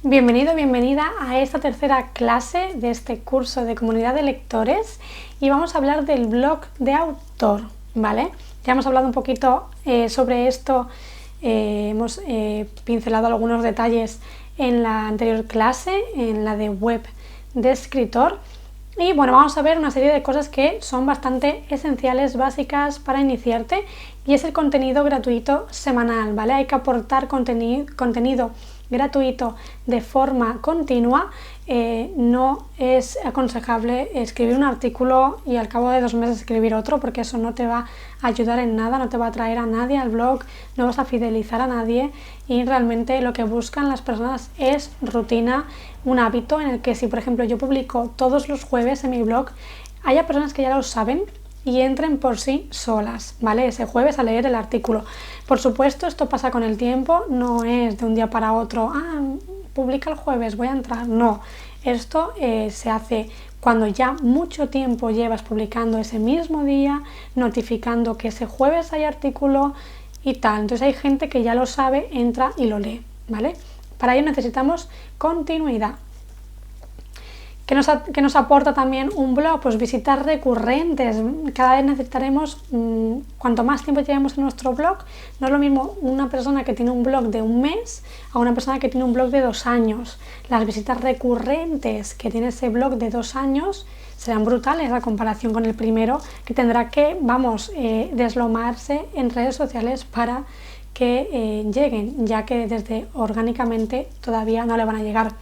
Bienvenido, bienvenida a esta tercera clase de este curso de comunidad de lectores y vamos a hablar del blog de autor, ¿vale? Ya hemos hablado un poquito sobre esto, hemos pincelado algunos detalles en la anterior clase, en la de web de escritor. Y bueno, vamos a ver una serie de cosas que son bastante esenciales, básicas para iniciarte, y es el contenido gratuito semanal, ¿vale? Hay que aportar contenido gratuito de forma continua. No es aconsejable escribir un artículo y al cabo de 2 meses escribir otro, porque eso no te va a ayudar en nada, no te va a traer a nadie al blog, no vas a fidelizar a nadie, y realmente lo que buscan las personas es rutina, un hábito en el que si por ejemplo yo publico todos los jueves en mi blog, haya personas que ya lo saben y entren por sí solas, ¿vale? Ese jueves a leer el artículo. Por supuesto, esto pasa con el tiempo, no es de un día para otro, publica el jueves, voy a entrar. No, esto se hace cuando ya mucho tiempo llevas publicando ese mismo día, notificando que ese jueves hay artículo y tal. Entonces hay gente que ya lo sabe, entra y lo lee, ¿vale? Para ello necesitamos continuidad. ¿Qué nos aporta también un blog? Pues visitas recurrentes. Cada vez necesitaremos, cuanto más tiempo llevemos en nuestro blog, no es lo mismo una persona que tiene un blog de 1 mes a una persona que tiene un blog de 2 años. Las visitas recurrentes que tiene ese blog de 2 años serán brutales a comparación con el primero, que tendrá que, deslomarse en redes sociales para que lleguen, ya que desde orgánicamente todavía no le van a llegar.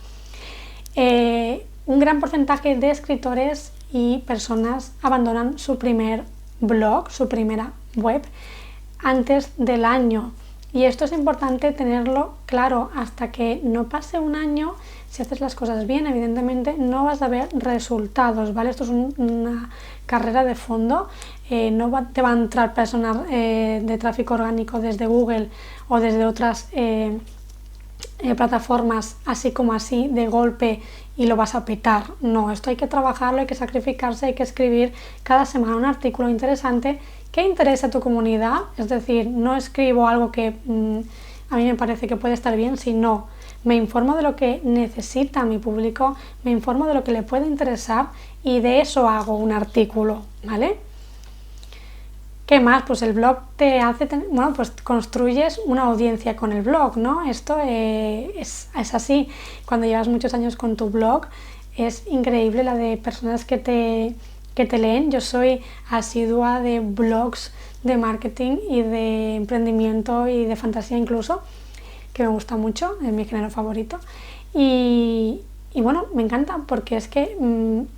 Un gran porcentaje de escritores y personas abandonan su primer blog, su primera web, antes del año. Y esto es importante tenerlo claro. Hasta que no pase un año, si haces las cosas bien, evidentemente no vas a ver resultados, ¿vale? Esto es una carrera de fondo. No te va a entrar personas de tráfico orgánico desde Google o desde otras plataformas así como así de golpe y lo vas a petar. No, esto hay que trabajarlo, hay que sacrificarse, hay que escribir cada semana un artículo interesante que interese a tu comunidad. Es decir, no escribo algo que a mí me parece que puede estar bien, sino me informo de lo que necesita mi público, me informo de lo que le puede interesar y de eso hago un artículo, ¿vale? ¿Qué más? Pues el blog te hace, pues construyes una audiencia con el blog, ¿no? Esto es así. Cuando llevas muchos años con tu blog, es increíble la de personas que te leen. Yo soy asidua de blogs de marketing y de emprendimiento y de fantasía incluso, que me gusta mucho, es mi género favorito. Y bueno, me encanta porque es que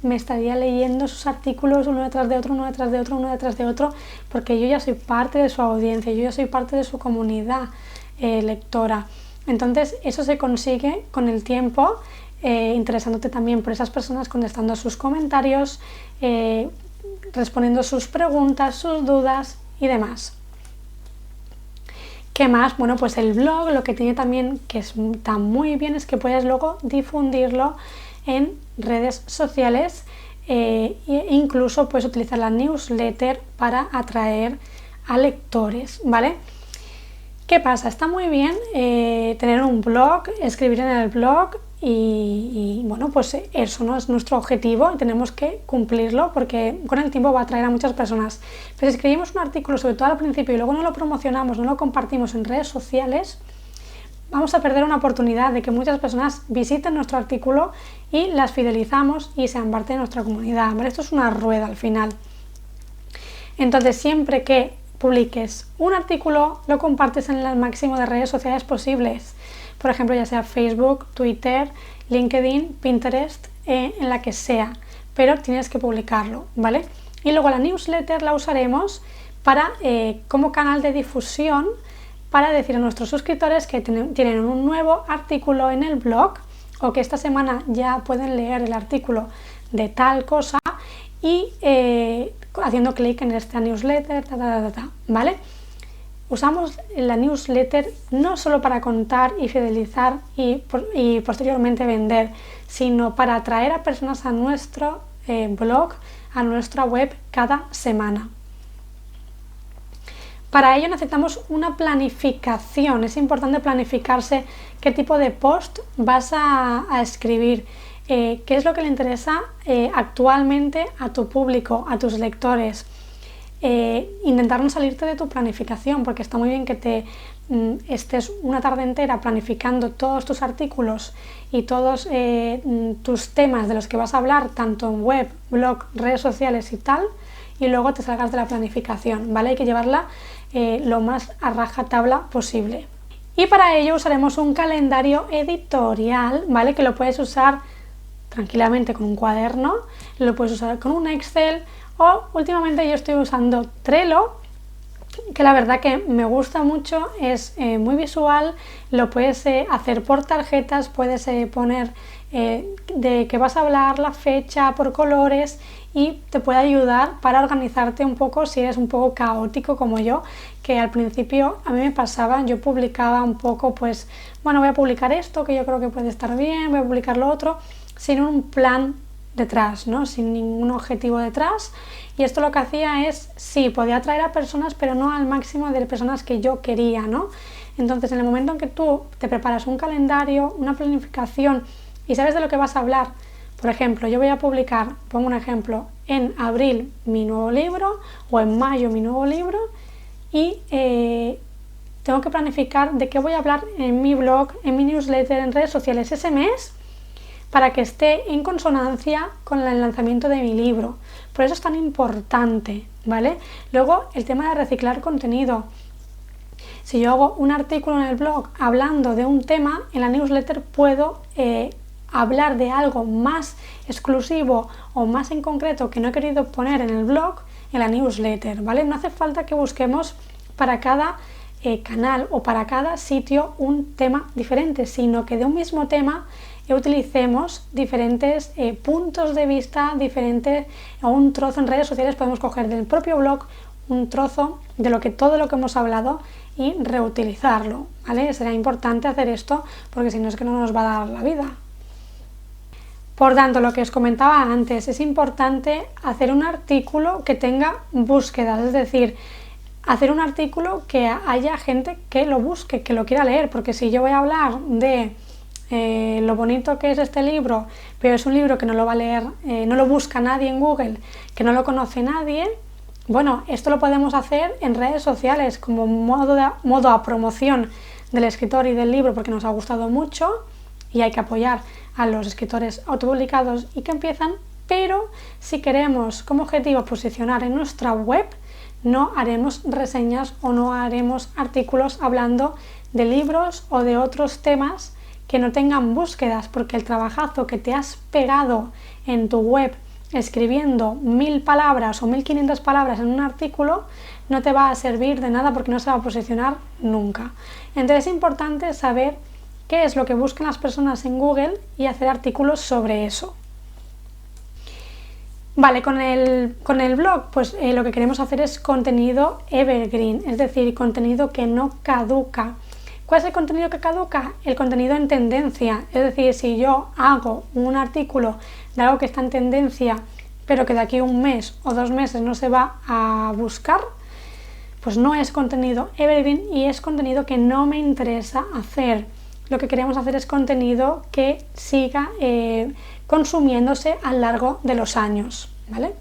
me estaría leyendo sus artículos uno detrás de otro, uno detrás de otro, uno detrás de otro, porque yo ya soy parte de su audiencia, yo ya soy parte de su comunidad lectora. Entonces eso se consigue con el tiempo, interesándote también por esas personas, contestando a sus comentarios, respondiendo sus preguntas, sus dudas y demás. ¿Qué más? Bueno, pues el blog lo que tiene también que está muy bien es que puedes luego difundirlo en redes sociales e incluso puedes utilizar la newsletter para atraer a lectores, ¿vale? ¿Qué pasa? Está muy bien tener un blog, escribir en el blog y bueno, pues eso no es nuestro objetivo y tenemos que cumplirlo porque con el tiempo va a atraer a muchas personas. Pero si escribimos un artículo, sobre todo al principio, y luego no lo promocionamos, no lo compartimos en redes sociales, vamos a perder una oportunidad de que muchas personas visiten nuestro artículo y las fidelizamos y sean parte de nuestra comunidad, ¿vale? Esto es una rueda al final. Entonces, siempre que publiques un artículo, lo compartes en el máximo de redes sociales posibles. Por ejemplo, ya sea Facebook, Twitter, LinkedIn, Pinterest, en la que sea, pero tienes que publicarlo, ¿vale? Y luego la newsletter la usaremos para, como canal de difusión, para decir a nuestros suscriptores que tienen un nuevo artículo en el blog o que esta semana ya pueden leer el artículo de tal cosa y haciendo clic en esta newsletter, ¿vale? Usamos la newsletter no solo para contar y fidelizar y posteriormente vender, sino para atraer a personas a nuestro blog, a nuestra web cada semana. Para ello necesitamos una planificación. Es importante planificarse qué tipo de post vas a escribir, qué es lo que le interesa actualmente a tu público, a tus lectores. Intentar no salirte de tu planificación, porque está muy bien que te estés una tarde entera planificando todos tus artículos y todos tus temas de los que vas a hablar, tanto en web, blog, redes sociales y tal, y luego te salgas de la planificación, ¿vale? Hay que llevarla lo más a rajatabla posible. Y para ello usaremos un calendario editorial, ¿vale? Que lo puedes usar tranquilamente con un cuaderno, lo puedes usar con un Excel, o últimamente yo estoy usando Trello, que la verdad que me gusta mucho, es muy visual, lo puedes hacer por tarjetas, puedes poner de qué vas a hablar, la fecha, por colores, y te puede ayudar para organizarte un poco si eres un poco caótico como yo, que al principio a mí me pasaba, yo publicaba un poco, pues bueno, voy a publicar esto que yo creo que puede estar bien, voy a publicar lo otro, sin un plan detrás, ¿no? Sin ningún objetivo detrás, y esto lo que hacía es, sí, podía atraer a personas, pero no al máximo de personas que yo quería, ¿no? Entonces, en el momento en que tú te preparas un calendario, una planificación y sabes de lo que vas a hablar, por ejemplo, yo voy a publicar, pongo un ejemplo, en abril mi nuevo libro o en mayo mi nuevo libro, y tengo que planificar de qué voy a hablar en mi blog, en mi newsletter, en redes sociales ese mes, para que esté en consonancia con el lanzamiento de mi libro. Por eso es tan importante, ¿vale? Luego, el tema de reciclar contenido. Si yo hago un artículo en el blog hablando de un tema, en la newsletter puedo hablar de algo más exclusivo o más en concreto que no he querido poner en el blog, en la newsletter, ¿vale? No hace falta que busquemos para cada canal o para cada sitio un tema diferente, sino que de un mismo tema utilicemos diferentes puntos de vista, diferentes, o un trozo en redes sociales podemos coger del propio blog un trozo de todo lo que hemos hablado y reutilizarlo, ¿vale? Será importante hacer esto porque si no es que no nos va a dar la vida. Por tanto, lo que os comentaba antes, es importante hacer un artículo que tenga búsquedas, es decir, hacer un artículo que haya gente que lo busque, que lo quiera leer, porque si yo voy a hablar de lo bonito que es este libro, pero es un libro que no lo va a leer, no lo busca nadie en Google, que no lo conoce nadie, bueno, esto lo podemos hacer en redes sociales como modo a promoción del escritor y del libro porque nos ha gustado mucho y hay que apoyar a los escritores autopublicados y que empiezan, pero si queremos como objetivo posicionar en nuestra web, no haremos reseñas o no haremos artículos hablando de libros o de otros temas que no tengan búsquedas, porque el trabajazo que te has pegado en tu web escribiendo 1000 palabras o 1500 palabras en un artículo no te va a servir de nada porque no se va a posicionar nunca. Entonces es importante saber qué es lo que buscan las personas en Google y hacer artículos sobre eso. Vale, con el blog, pues lo que queremos hacer es contenido evergreen, es decir, contenido que no caduca. ¿Cuál es el contenido que caduca? El contenido en tendencia, es decir, si yo hago un artículo de algo que está en tendencia, pero que de aquí a un mes o 2 meses no se va a buscar, pues no es contenido evergreen y es contenido que no me interesa hacer. Lo que queremos hacer es contenido que siga consumiéndose a lo largo de los años, ¿vale?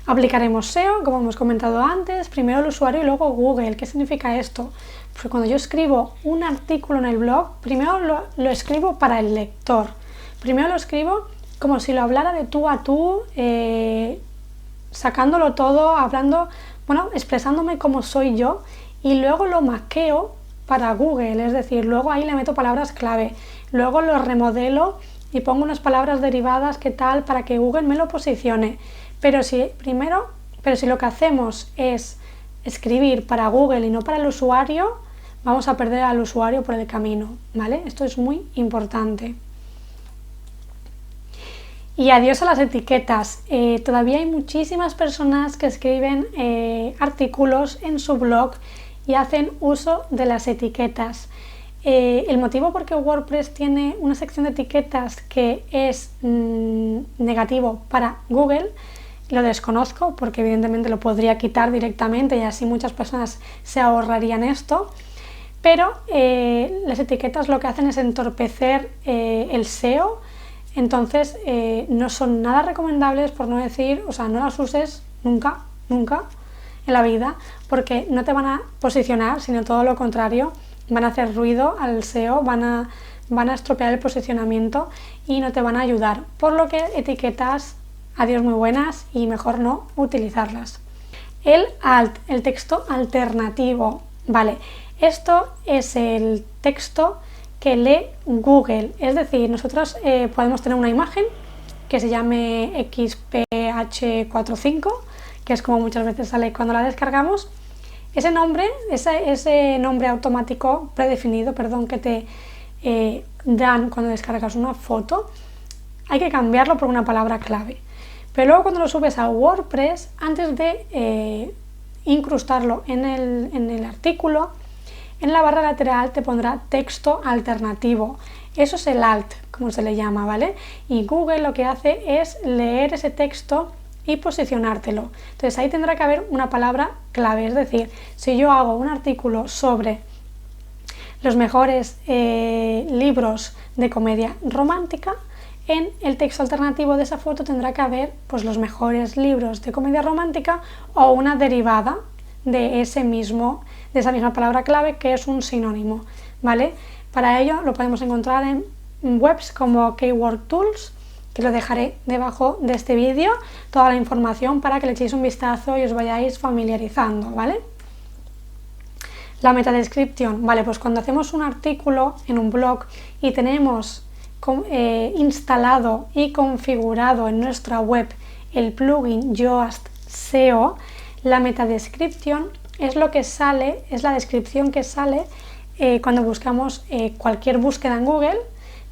Aplicaremos SEO, como hemos comentado antes, primero el usuario y luego Google. ¿Qué significa esto? Pues cuando yo escribo un artículo en el blog, primero lo escribo para el lector. Primero lo escribo como si lo hablara de tú a tú, sacándolo todo, hablando, bueno, expresándome como soy yo, y luego lo maqueo para Google, es decir, luego ahí le meto palabras clave, luego lo remodelo y pongo unas palabras derivadas que tal para que Google me lo posicione. Pero si lo que hacemos es escribir para Google y no para el usuario, vamos a perder al usuario por el camino, ¿vale? Esto es muy importante. Y adiós a las etiquetas. Todavía hay muchísimas personas que escriben artículos en su blog y hacen uso de las etiquetas. El motivo por qué WordPress tiene una sección de etiquetas que es negativo para Google, lo desconozco porque evidentemente lo podría quitar directamente y así muchas personas se ahorrarían esto, pero las etiquetas lo que hacen es entorpecer el SEO, entonces no son nada recomendables, por no decir, o sea, no las uses nunca en la vida, porque no te van a posicionar, sino todo lo contrario, van a hacer ruido al SEO, van a estropear el posicionamiento y no te van a ayudar, por lo que etiquetas, adiós muy buenas y mejor no utilizarlas. El alt, el texto alternativo, vale, esto es el texto que lee Google, es decir, nosotros podemos tener una imagen que se llame XPH45, que es como muchas veces sale cuando la descargamos. Ese nombre automático predefinido, que te dan cuando descargas una foto, hay que cambiarlo por una palabra clave. Pero luego cuando lo subes a WordPress, antes de incrustarlo en el artículo, en la barra lateral te pondrá texto alternativo. Eso es el alt, como se le llama, ¿vale? Y Google lo que hace es leer ese texto y posicionártelo. Entonces ahí tendrá que haber una palabra clave, es decir, si yo hago un artículo sobre los mejores libros de comedia romántica, en el texto alternativo de esa foto tendrá que haber pues los mejores libros de comedia romántica o una derivada de esa misma palabra clave, que es un sinónimo, ¿vale? Para ello lo podemos encontrar en webs como Keyword Tools, que lo dejaré debajo de este vídeo, toda la información para que le echéis un vistazo y os vayáis familiarizando, ¿vale? La metadescripción, vale, pues cuando hacemos un artículo en un blog y tenemos instalado y configurado en nuestra web el plugin Yoast SEO, la metadescripción es lo que sale, es la descripción que sale cuando buscamos cualquier búsqueda en Google,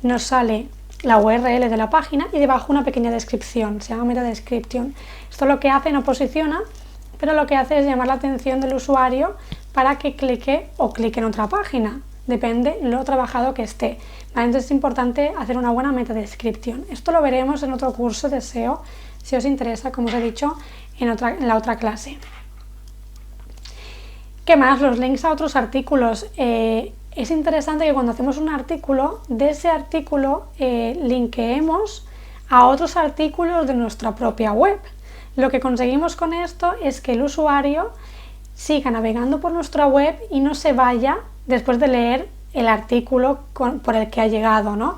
nos sale la URL de la página y debajo una pequeña descripción, se llama metadescription. Esto lo que hace no posiciona, pero lo que hace es llamar la atención del usuario para que clique en otra página, depende lo trabajado que esté. ¿Vale? Entonces es importante hacer una buena metadescripción. Esto lo veremos en otro curso de SEO, si os interesa, como os he dicho en la otra clase. ¿Qué más? Los links a otros artículos. Es interesante que cuando hacemos un artículo, de ese artículo linkeemos a otros artículos de nuestra propia web. Lo que conseguimos con esto es que el usuario siga navegando por nuestra web y no se vaya después de leer el artículo por el que ha llegado, ¿no?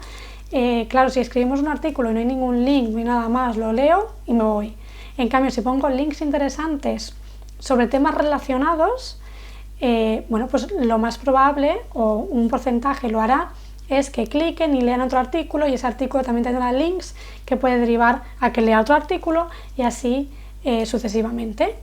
Claro, si escribimos un artículo y no hay ningún link ni nada más, lo leo y me voy. En cambio, si pongo links interesantes sobre temas relacionados, bueno, pues lo más probable, o un porcentaje lo hará, es que cliquen y lean otro artículo y ese artículo también tendrá links que puede derivar a que lea otro artículo y así sucesivamente.